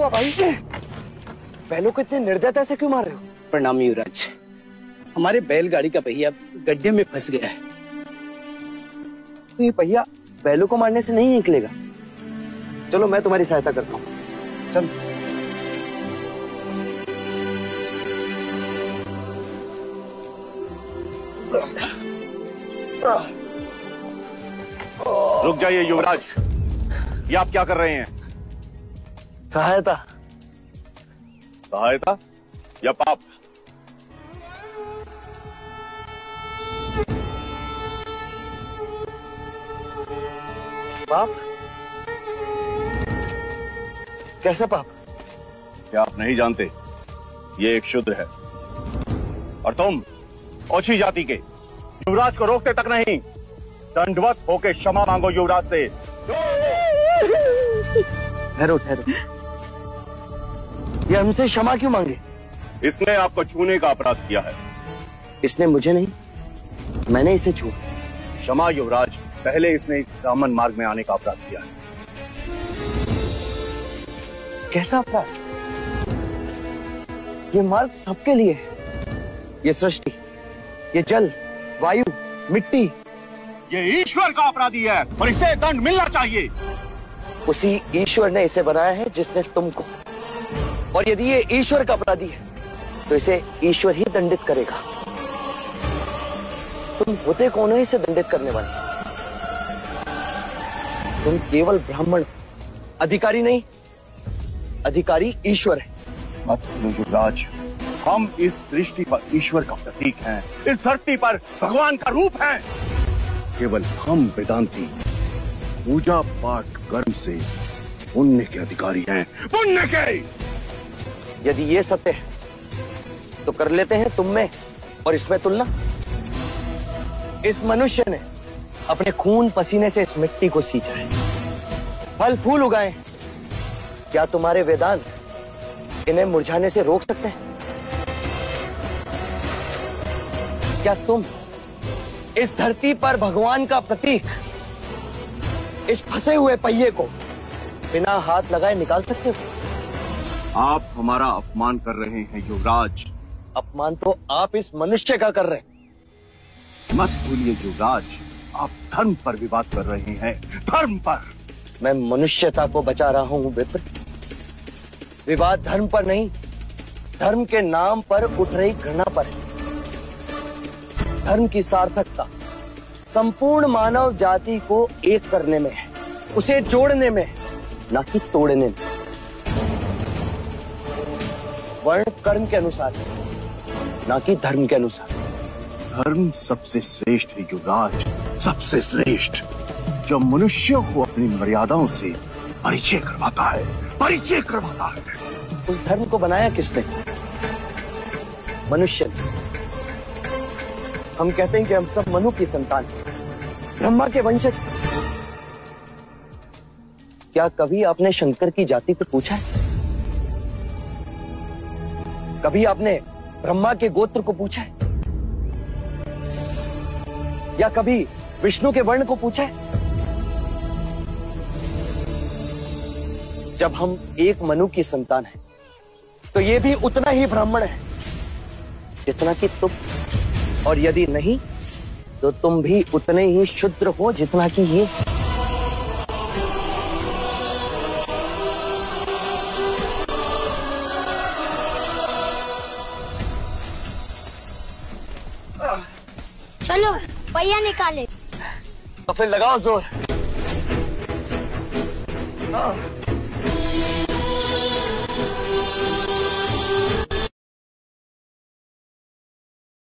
हुआ भाई? बैलों को इतने निर्दयता से क्यों मार रहे हो? प्रणाम युवराज। हमारे बैलगाड़ी का पहिया गड्ढे में फंस गया है। तो ये पहिया बैलों को मारने से नहीं निकलेगा। चलो मैं तुम्हारी सहायता करता हूँ। चलो। रुक जाइए युवराज, ये आप क्या कर रहे हैं? सहायता। सहायता या पाप? पाप? कैसा पाप? क्या आप नहीं जानते? ये एक शूद्र है और तुम ओछी जाति के युवराज को रोकते तक नहीं, दंडवत होके क्षमा मांगो युवराज से। ठहरो ठहरो, ये हमसे क्षमा क्यों मांगे? इसने आपको छूने का अपराध किया है। इसने मुझे नहीं, मैंने इसे छू। क्षमा युवराज, पहले इसने इस ब्राह्मण मार्ग में आने का अपराध किया है। कैसा अपराध? ये मार्ग सबके लिए है। ये सृष्टि, ये जल, वायु, मिट्टी, ये ईश्वर का अपराधी है और इसे दंड मिलना चाहिए। उसी ईश्वर ने इसे बनाया है जिसने तुमको। और यदि ये ईश्वर का अपराधी है तो इसे ईश्वर ही दंडित करेगा। तुम होते कौन हो इसे दंडित करने वाले? तुम केवल ब्राह्मण, अधिकारी नहीं। अधिकारी ईश्वर है। मत भूलो युवराज, हम इस सृष्टि पर ईश्वर का प्रतीक हैं, इस धरती पर भगवान का रूप हैं। केवल हम वेदांती पूजा पाठ कर्म से पुण्य के अधिकारी हैं, पुण्य के। यदि ये सत्य है तो कर लेते हैं तुम में और इसमें तुलना। इस मनुष्य ने अपने खून पसीने से इस मिट्टी को सींचा है, फल फूल उगाए। क्या तुम्हारे वेदांत इन्हें मुरझाने से रोक सकते हैं? क्या तुम इस धरती पर भगवान का प्रतीक, इस फंसे हुए पहिए को बिना हाथ लगाए निकाल सकते हो? आप हमारा अपमान कर रहे हैं युवराज। अपमान तो आप इस मनुष्य का कर रहे हैं। मत भूलिए युवराज, आप धर्म पर विवाद कर रहे हैं, धर्म पर। मैं मनुष्यता को बचा रहा हूं विप्र। विवाद धर्म पर नहीं, धर्म के नाम पर उठ रही घृणा पर है। धर्म की सार्थकता संपूर्ण मानव जाति को एक करने में है, उसे जोड़ने में, ना कि तोड़ने में। वर्ण कर्म के अनुसार, ना कि धर्म के अनुसार। धर्म सबसे श्रेष्ठ है युवराज, सबसे श्रेष्ठ, जो मनुष्यों को अपनी मर्यादाओं से परिचय करवाता है, परिचय करवाता है। उस धर्म को बनाया किसने? मनुष्य ने। हम कहते हैं कि हम सब मनु की संतान हैं, ब्रह्मा के वंशज। क्या कभी आपने शंकर की जाति को पूछा है? कभी आपने ब्रह्मा के गोत्र को पूछा है? या कभी विष्णु के वर्ण को पूछा है? जब हम एक मनु की संतान हैं, तो ये भी उतना ही ब्राह्मण है जितना कि तुम। और यदि नहीं तो तुम भी उतने ही शूद्र हो जितना कि ये। चलो पहिया निकाले। तो फिर लगाओ जोर। हाँ।